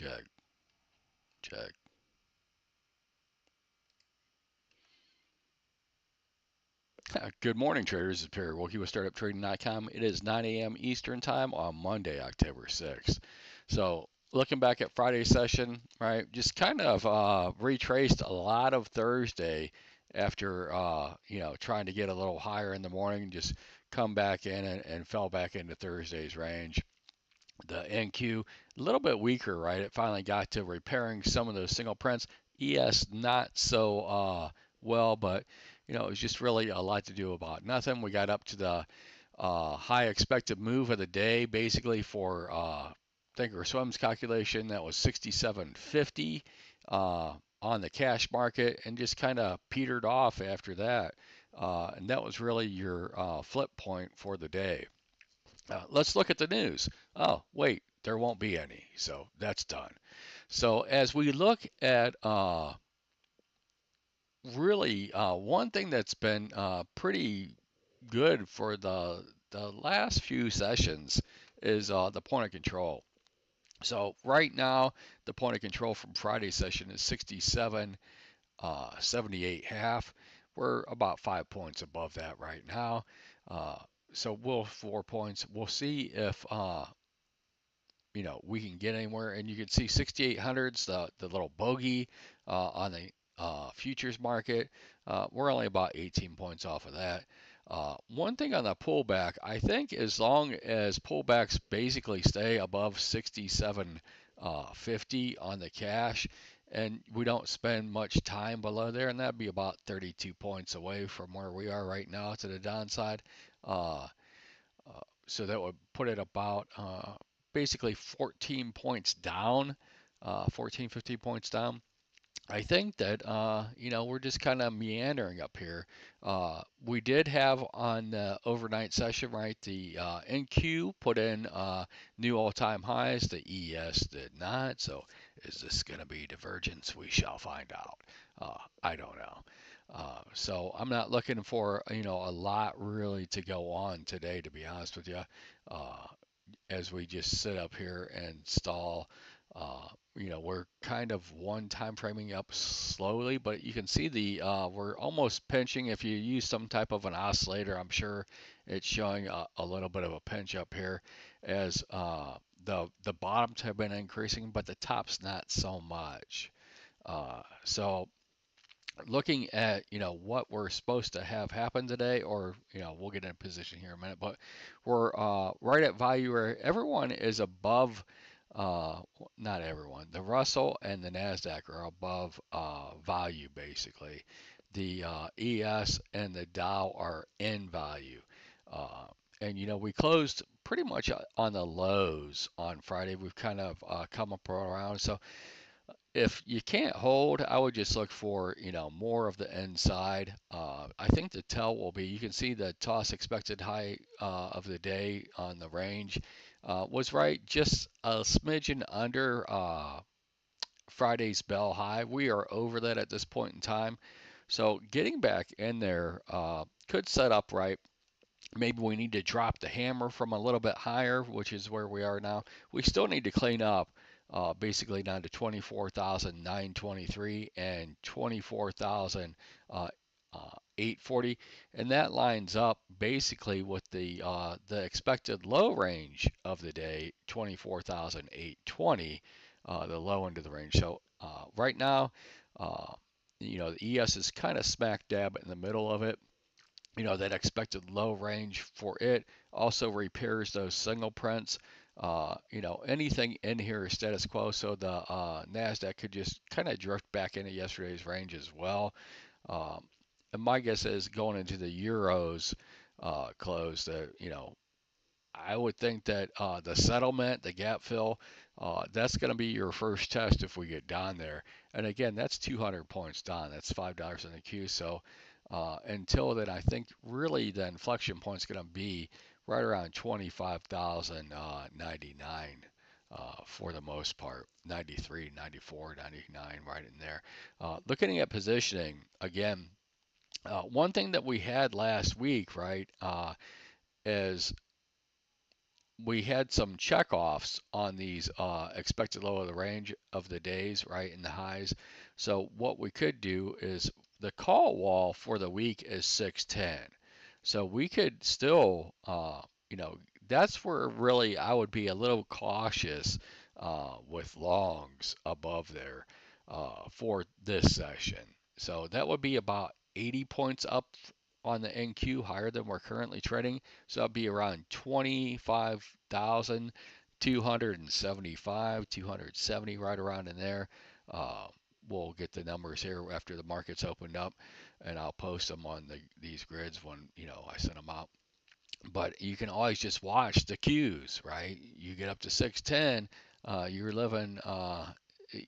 Check, check. Good morning, traders. This is Perry Wilkie with StartupTrading.com. It is 9 a.m. Eastern Time on Monday, October 6th. So, looking back at Friday's session, right, just kind of retraced a lot of Thursday after, trying to get a little higher in the morning, just come back in and fell back into Thursday's range. The NQ a little bit weaker, right? It finally got to repairing some of those single prints. ES not so well, but it was just really a lot to do about nothing. We got up to the high expected move of the day, basically for Thinkorswim's calculation. That was 67.50 on the cash market, and just kind of petered off after that. And that was really your flip point for the day. Let's look at the news. Oh, wait, there won't be any. So that's done. So as we look at really one thing that's been pretty good for the last few sessions is the point of control. So right now, the point of control from Friday's session is 67, 78 half. We're about 5 points above that right now. Uh, so we'll 4 points. We'll see if we can get anywhere. And you can see 6800s, the little bogey on the futures market. We're only about 18 points off of that. One thing on the pullback, I think as long as pullbacks basically stay above 67.50 on the cash, and we don't spend much time below there, and that'd be about 32 points away from where we are right now to the downside. Uh, so that would put it about basically 14 points down, 14, 15 points down. I think that we're just kind of meandering up here. We did have on the overnight session, right? The NQ put in new all-time highs. The ES did not. So is this going to be divergence? We shall find out. I don't know. So I'm not looking for a lot really to go on today, to be honest with you. Uh, as we just sit up here and stall. We're kind of one time framing up slowly, but you can see we're almost pinching. If you use some type of an oscillator, I'm sure it's showing a little bit of a pinch up here as the bottoms have been increasing, but the tops not so much. So looking at what we're supposed to have happen today, or we'll get in a position here in a minute, but we're right at value where everyone is above. Not everyone. The Russell and the Nasdaq are above value basically. The ES and the Dow are in value. Uh, and we closed pretty much on the lows on Friday. We've kind of come up around. So if you can't hold, I would just look for, more of the inside. I think the tell will be, you can see the toss expected high of the day on the range was right just a smidgen under Friday's bell high. We are over that at this point in time. So getting back in there could set up right. Maybe we need to drop the hammer from a little bit higher, which is where we are now. We still need to clean up basically down to 24,923 and 24,840, and that lines up basically with the expected low range of the day, 24,820, the low end of the range. So right now, uh, the ES is kind of smack dab in the middle of it. That expected low range for it also repairs those single prints. Anything in here is status quo, so the Nasdaq could just kind of drift back into yesterday's range as well. Um, and my guess is going into the euros close that I would think that the settlement, the gap fill, that's going to be your first test if we get down there. And again, that's 200 points down. That's $5 in the Q. So until then, I think really the inflection point is going to be right around 25,099 for the most part. 93, 94, 99, right in there. Looking at positioning, again, one thing that we had last week, right, is we had some checkoffs on these expected low of the range of the days, right, in the highs. So what we could do is the call wall for the week is 610. So we could still, that's where really I would be a little cautious with longs above there for this session. So that would be about 80 points up on the NQ, higher than we're currently trading. So that'd be around 25,275, 270, right around in there. Uh, we'll get the numbers here after the market's opened up, and I'll post them on these grids when I send them out. But you can always just watch the cues, right? You get up to 610, you're living.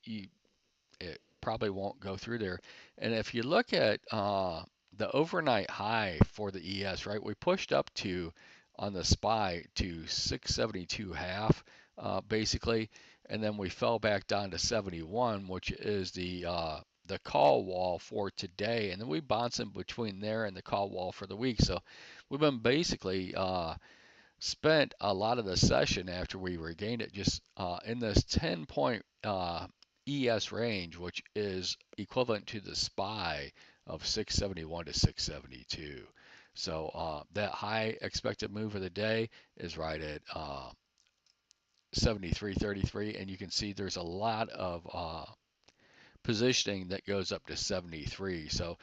You it probably won't go through there. And if you look at the overnight high for the ES, right, we pushed up to on the SPY to 672 half, basically, and then we fell back down to 71, which is the call wall for today, and then we bounced in between there and the call wall for the week. So we've been basically spent a lot of the session after we regained it just in this 10 point ES range, which is equivalent to the SPY of 671 to 672. So that high expected move of the day is right at 73.33, and you can see there's a lot of positioning that goes up to 73. So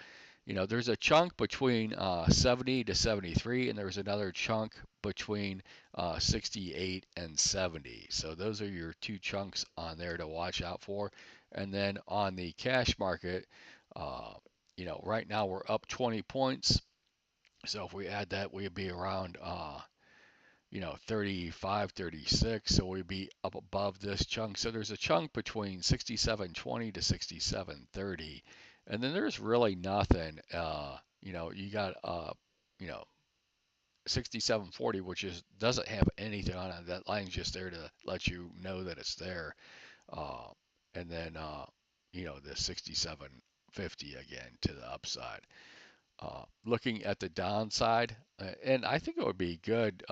there's a chunk between 70 to 73, and there's another chunk between 68 and 70. So those are your two chunks on there to watch out for. And then on the cash market, uh, right now we're up 20 points. So if we add that, we'd be around 35, 36. So we'd be up above this chunk. So there's a chunk between 67.20 to 67.30. And then there's really nothing. You got, you know, 67.40, which doesn't have anything on it. That line's just there to let you know that it's there. Uh, and then, the 67.50 again to the upside. Looking at the downside, and I think it would be good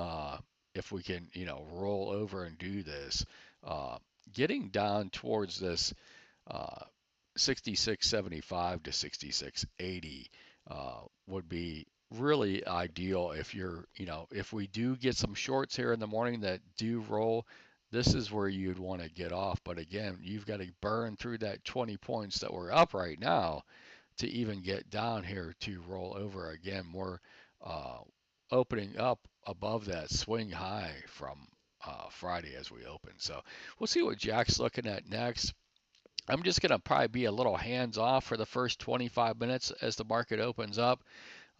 if we can, roll over and do this. Uh, Getting down towards this uh, 66.75 to 66.80 would be really ideal if if we do get some shorts here in the morning that do roll. This is where you'd want to get off. But again, you've got to burn through that 20 points that we're up right now to even get down here to roll over again. We're uh, opening up above that swing high from Friday as we open. So we'll see what Jack's looking at next. I'm just going to probably be a little hands off for the first 25 minutes as the market opens up.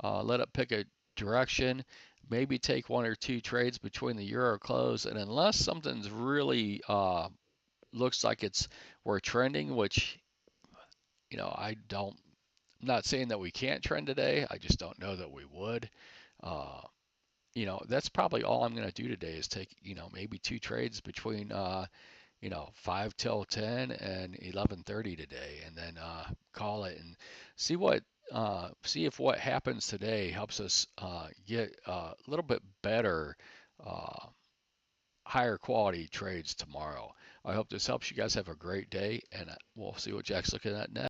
Let it pick a direction, maybe take one or two trades between the euro close, and unless something's really looks like we're trending, which I don't. I'm not saying that we can't trend today. I just don't know that we would. Uh, that's probably all I'm going to do today is take, maybe two trades between, 5 till 10 and 11:30 today, and then call it and see see if what happens today helps us get a little bit better, uh, higher quality trades tomorrow. I hope this helps. You guys have a great day, and we'll see what Jack's looking at next.